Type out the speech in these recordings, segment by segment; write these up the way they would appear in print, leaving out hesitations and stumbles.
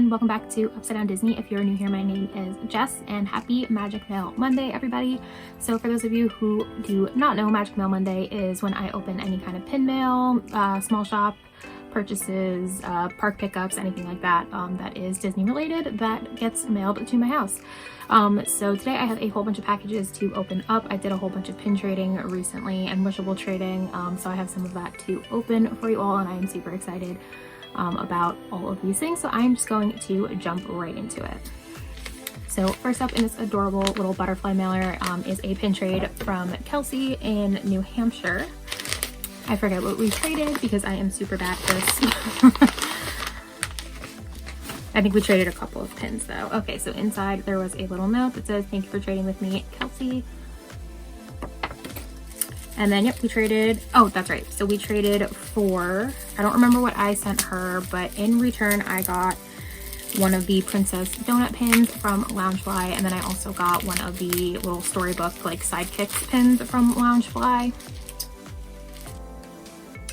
and welcome back to Upside Down Disney. If you're new here, my name is Jess and happy Magic Mail Monday, everybody. So for those of you who do not know, Magic Mail Monday is when I open any kind of pin mail, small shop purchases, park pickups, anything like that that is Disney related that gets mailed to my house. So today I have a whole bunch of packages to open up. I did a whole bunch of pin trading recently and wishable trading, so I have some of that to open for you all, and I am super excited about all of these things. So I'm just going to jump right into it. So first up in this adorable little butterfly mailer is a pin trade from Kelsey in New Hampshire. I forget what we traded because I am super bad at this. I think we traded a couple of pins though. Okay, so inside there was a little note that says, "Thank you for trading with me, Kelsey." And then, yep, we traded, oh, that's right. So we traded for, I don't remember what I sent her, but in return, I got one of the Princess Donut pins from Loungefly. And then I also got one of the little storybook, like sidekicks pins from Loungefly.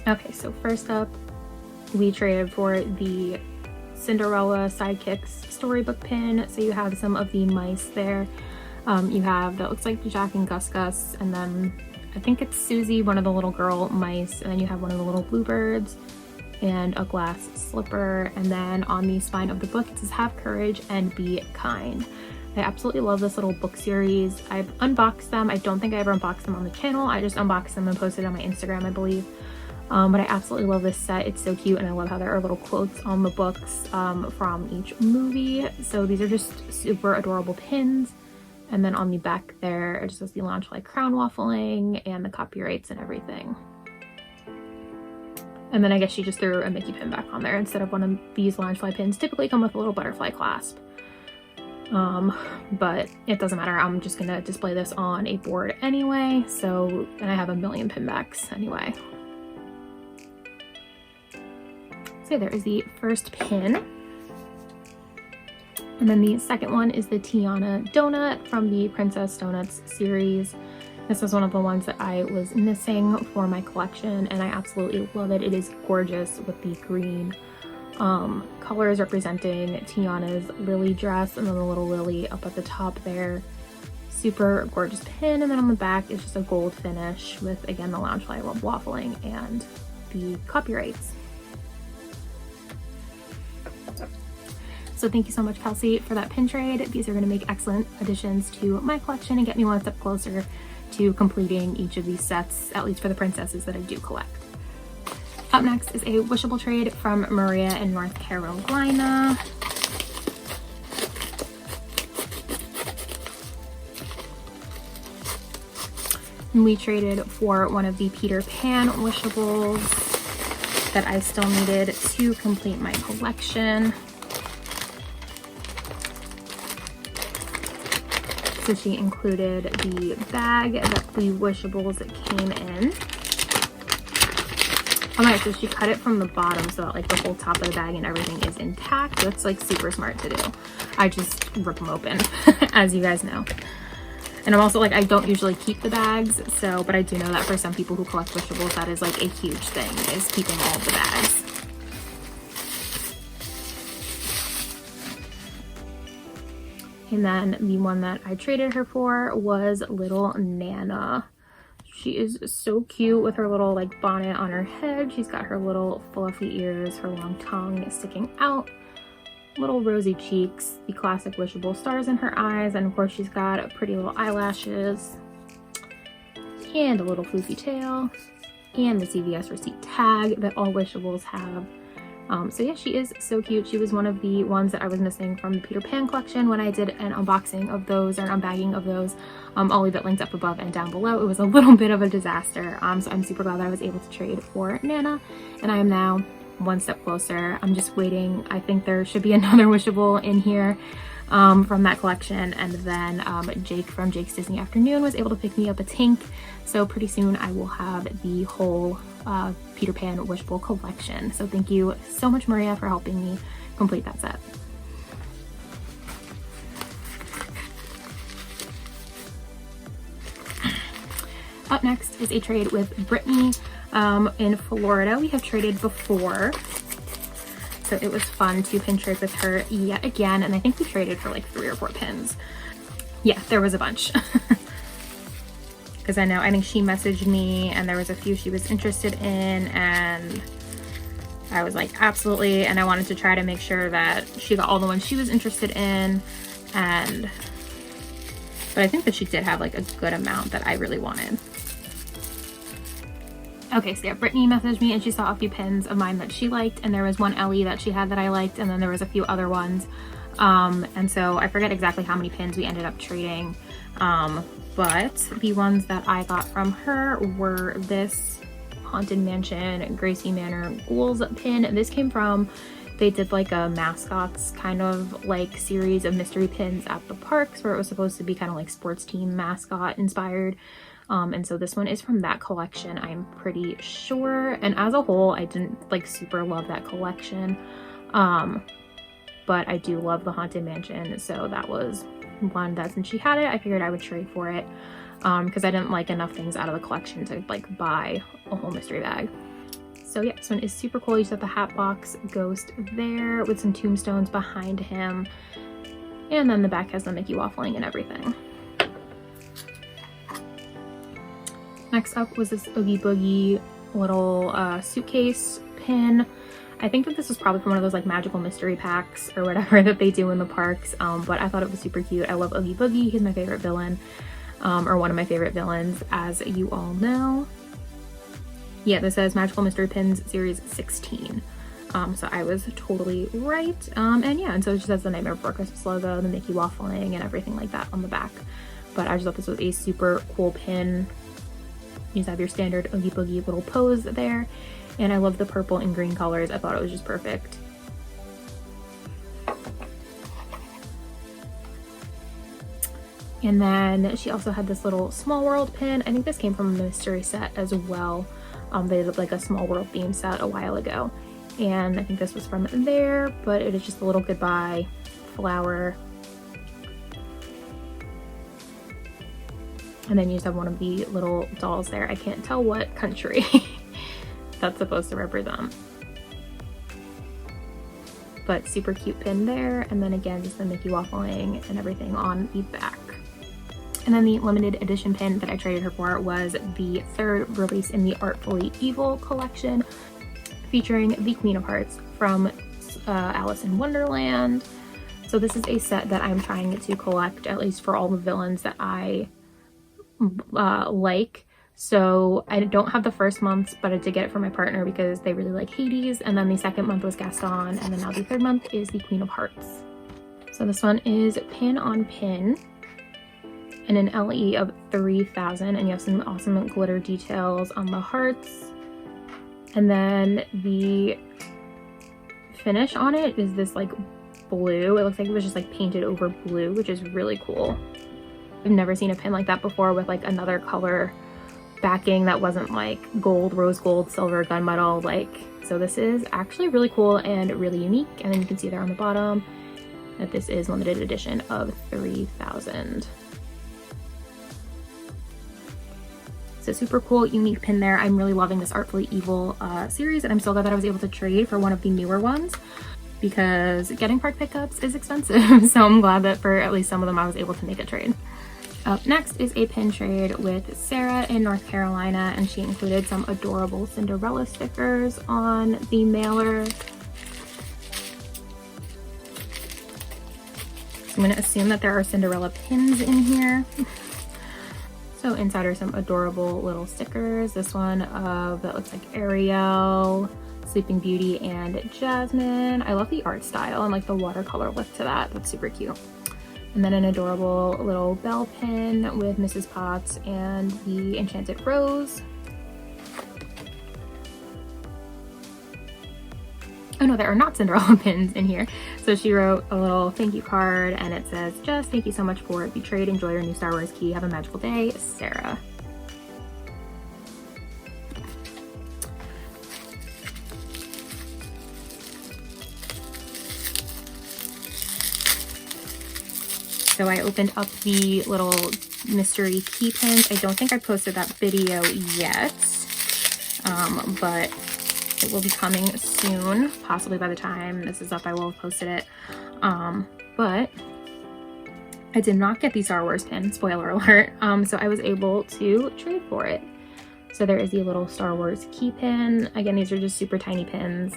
Okay, so first up, we traded for the Cinderella sidekicks storybook pin. So you have some of the mice there. You have, that looks like Jack and Gus Gus, and then I think it's Susie, one of the little girl mice, and then you have one of the little bluebirds and a glass slipper. And then on the spine of the book it says, "Have courage and be kind." I absolutely love this little book series. I've unboxed them. I don't think I ever unboxed them on the channel. I just unboxed them and posted on my Instagram, I believe. But I absolutely love this set. It's so cute, and I love how there are little quotes on the books from each movie. So these are just super adorable pins. And then on the back there, it just says the Loungefly crown waffling and the copyrights and everything. And then I guess she just threw a Mickey pin back on there instead of one of these Loungefly pins. Typically come with a little butterfly clasp. But it doesn't matter. I'm just gonna display this on a board anyway. So, and I have a million pin backs anyway. So there is the first pin. And then the second one is the Tiana donut from the Princess Donuts series. This was one of the ones that I was missing for my collection, and I absolutely love it. It is gorgeous with the green colors representing Tiana's lily dress, and then the little lily up at the top there. Super gorgeous pin. And then on the back is just a gold finish with, again, the Loungefly waffling and the copyrights. So thank you so much, Kelsey, for that pin trade. These are going to make excellent additions to my collection and get me one step closer to completing each of these sets, at least for the princesses that I do collect. Up next is a wishable trade from Maria in North Carolina. And we traded for one of the Peter Pan wishables that I still needed to complete my collection. So she included the bag that the wishables came in. Alright, so she cut it from the bottom so that like the whole top of the bag and everything is intact. That's like super smart to do. I just rip them open, as you guys know. And I'm also like, I don't usually keep the bags, so, but I do know that for some people who collect wishables, that is like a huge thing, is keeping all of the bags. And then the one that I traded her for was little Nana. She is so cute with her little like bonnet on her head. She's got her little fluffy ears, her long tongue sticking out, little rosy cheeks, the classic wishable stars in her eyes, and of course she's got pretty little eyelashes and a little floofy tail and the CVS receipt tag that all wishables have. So yeah, she is so cute. She was one of the ones that I was missing from the Peter Pan collection when I did an unboxing of those, or an unbagging of those. I'll leave it linked up above and down below. It was a little bit of a disaster. So I'm super glad that I was able to trade for Nana, and I am now one step closer. I'm just waiting. I think there should be another wishable in here from that collection, and then Jake from Jake's Disney Afternoon was able to pick me up a Tink, so pretty soon I will have the whole Peter Pan wishable collection. So thank you so much, Maria, for helping me complete that set. Up next is a trade with Brittany in Florida. We have traded before. So it was fun to pin trade with her yet again, and I think we traded for like 3 or 4 pins. Yeah, there was a bunch. Because I think she messaged me and there was a few she was interested in, and I was like, absolutely. And I wanted to try to make sure that she got all the ones she was interested in. But I think that she did have like a good amount that I really wanted. Okay, so yeah, Brittany messaged me and she saw a few pins of mine that she liked, and there was one Ellie that she had that I liked, and then there was a few other ones. And so I forget exactly how many pins we ended up trading. But the ones that I got from her were this Haunted Mansion Gracie Manor Ghouls pin. This came from, they did like a mascots kind of like series of mystery pins at the parks where it was supposed to be kind of like sports team mascot inspired. And so this one is from that collection, I'm pretty sure. And as a whole, I didn't like super love that collection. But I do love the Haunted Mansion. So that was one that, since she had it, I figured I would trade for it. Because I didn't like enough things out of the collection to like buy a whole mystery bag. So yeah, this one is super cool. You just have the Hatbox Ghost there with some tombstones behind him. And then the back has the Mickey waffling and everything. Next up was this Oogie Boogie little suitcase pin. I think that this was probably from one of those like magical mystery packs or whatever that they do in the parks. But I thought it was super cute. I love Oogie Boogie. He's my favorite villain. Or one of my favorite villains, as you all know. Yeah, this says Magical Mystery Pins Series 16. So I was totally right. And yeah, and so it just has the Nightmare Before Christmas logo, the Mickey waffling, and everything like that on the back. But I just thought this was a super cool pin. You just have your standard Oogie Boogie little pose there. And I love the purple and green colors. I thought it was just perfect. And then she also had this little Small World pin. I think this came from a mystery set as well. They did like a Small World theme set a while ago. And I think this was from there, but it is just a little goodbye flower. And then you just have one of the little dolls there. I can't tell what country that's supposed to represent. But super cute pin there. And then again, just the Mickey waffling and everything on the back. And then the limited edition pin that I traded her for was the 3rd release in the Artfully Evil collection, featuring the Queen of Hearts from Alice in Wonderland. So this is a set that I'm trying to collect, at least for all the villains that I like. So I don't have the first month, but I did get it for my partner because they really like Hades. And then the second month was Gaston, and then now the 3rd month is the Queen of Hearts. So this one is pin on pin. And an LE of 3,000, and you have some awesome glitter details on the hearts. And then the finish on it is this like blue. It looks like it was just like painted over blue, which is really cool. I've never seen a pin like that before with like another color backing that wasn't like gold, rose gold, silver, gunmetal. Like, so this is actually really cool and really unique. And then you can see there on the bottom that this is limited edition of 3,000. So super cool, unique pin there. I'm really loving this Artfully Evil series, and I'm so glad that I was able to trade for one of the newer ones because getting park pickups is expensive. So I'm glad that for at least some of them I was able to make a trade. Up next is a pin trade with Sarah in North Carolina, and she included some adorable Cinderella stickers on the mailer. I'm going to assume that there are Cinderella pins in here. So inside are some adorable little stickers. This one that looks like Ariel, Sleeping Beauty, and Jasmine. I love the art style and like the watercolor look to that. That's super cute. And then an adorable little bell pin with Mrs. Potts and the Enchanted Rose. Oh no, there are not Cinderella pins in here. So she wrote a little thank you card, and it says, just thank you so much for the trade. Enjoy your new Star Wars key. Have a magical day, Sarah. So I opened up the little mystery key pins. I don't think I posted that video yet, but It will be coming soon, possibly by the time this is up I will have posted it. But I did not get the Star Wars pin, spoiler alert, so I was able to trade for it. So there is the little Star Wars key pin. Again, these are just super tiny pins,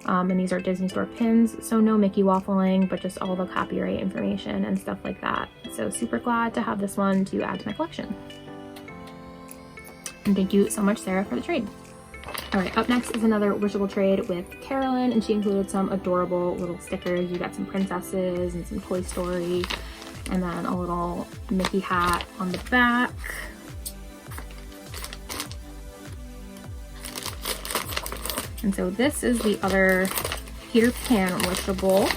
and these are Disney Store pins, so no Mickey waffling, but just all the copyright information and stuff like that. So super glad to have this one to add to my collection. And thank you so much, Sarah, for the trade. All right, up next is another wishable trade with Carolyn, and she included some adorable little stickers. You got some princesses and some Toy Story, and then a little Mickey hat on the back. And so this is the other Peter Pan wishable.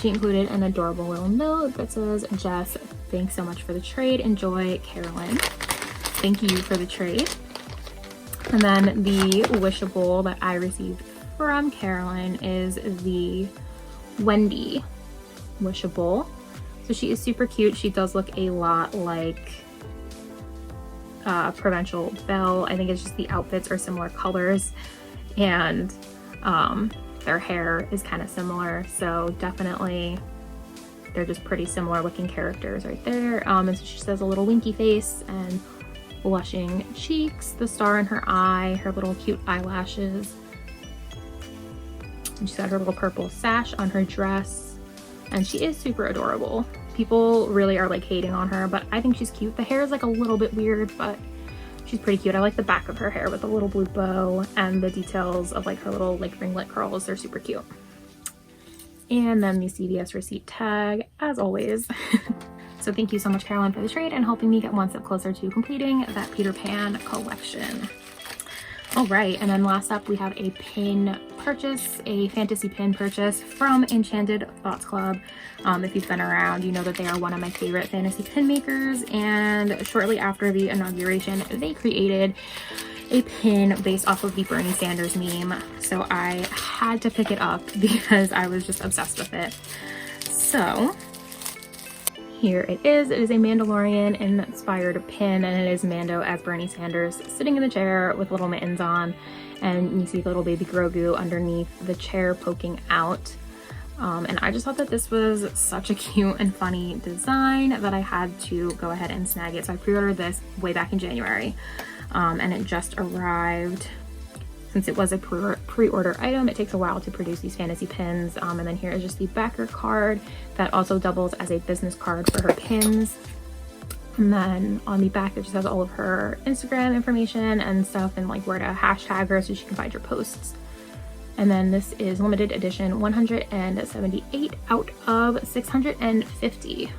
She included an adorable little note that says, Jess, thanks so much for the trade. Enjoy, Carolyn. Thank you for the trade. And then the wishable that I received from Carolyn is the Wendy wishable. So she is super cute. She does look a lot like Provincial Belle. I think it's just the outfits are similar colors, and their hair is kind of similar, so definitely they're just pretty similar looking characters right there. And so she says a little winky face and blushing cheeks, the star in her eye, her little cute eyelashes, and she's got her little purple sash on her dress, and she is super adorable. People really are like hating on her, but I think she's cute. The hair is like a little bit weird, but she's pretty cute. I like the back of her hair with the little blue bow, and the details of like her little like ringlet curls. They're super cute. And then the CVS receipt tag, as always. So thank you so much, Carolyn, for the trade and helping me get one step closer to completing that Peter Pan collection. All right, and then last up we have a pin purchase, a fantasy pin purchase from Enchanted Thoughts Club. If you've been around, you know that they are one of my favorite fantasy pin makers, and shortly after the inauguration, they created a pin based off of the Bernie Sanders meme. So I had to pick it up because I was just obsessed with it. So here it is. It is a Mandalorian inspired pin, and it is Mando as Bernie Sanders sitting in the chair with little mittens on, and you see little baby Grogu underneath the chair poking out. And I just thought that this was such a cute and funny design that I had to go ahead and snag it. So I pre-ordered this way back in January, and it just arrived. Since it was a pre-order item, it takes a while to produce these fantasy pins. And then here is just the backer card that also doubles as a business card for her pins. And then on the back, it just has all of her Instagram information and stuff, and like where to hashtag her so she can find your posts. And then this is limited edition 178 out of 650.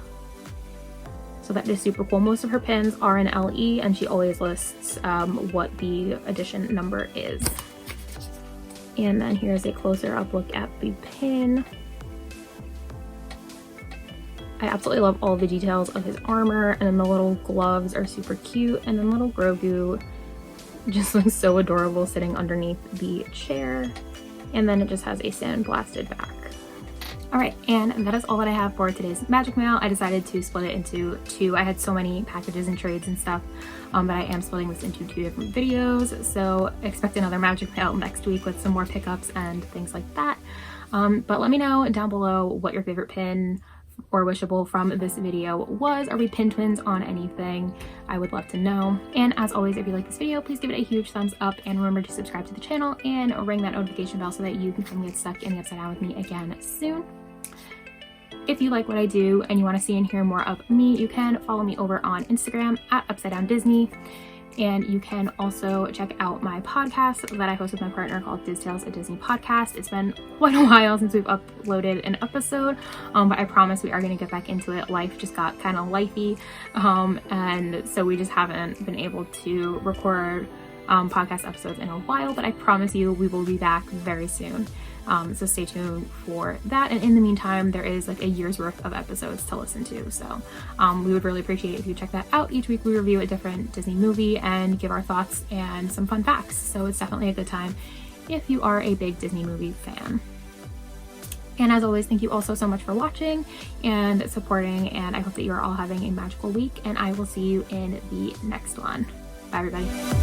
So that is super cool. Most of her pins are in LE, and she always lists what the edition number is. And then here's a closer up look at the pin. I absolutely love all the details of his armor, and then the little gloves are super cute, and then little Grogu just looks so adorable sitting underneath the chair. And then it just has a sandblasted back. All right, and that is all that I have for today's Magic Mail. I decided to split it into two. I had so many packages and trades and stuff, but I am splitting this into two different videos. So expect another Magic Mail next week with some more pickups and things like that. But let me know down below what your favorite pin or wishable from this video was. Are we pin twins on anything? I would love to know. And as always, if you like this video, please give it a huge thumbs up, and remember to subscribe to the channel and ring that notification bell so that you can come get stuck in the Upside Down with me again soon. If you like what I do and you want to see and hear more of me, you can follow me over on Instagram at Upside Down Disney. And you can also check out my podcast that I host with my partner called Distales, a Disney podcast. It's been quite a while since we've uploaded an episode, but I promise we are going to get back into it. Life just got kind of lifey, and so we just haven't been able to record podcast episodes in a while, but I promise you we will be back very soon. So stay tuned for that. And in the meantime, there is like a year's worth of episodes to listen to. So we would really appreciate if you check that out. Each week we review a different Disney movie and give our thoughts and some fun facts. So it's definitely a good time if you are a big Disney movie fan. And as always, thank you all so much for watching and supporting, and I hope that you are all having a magical week, and I will see you in the next one. Bye everybody.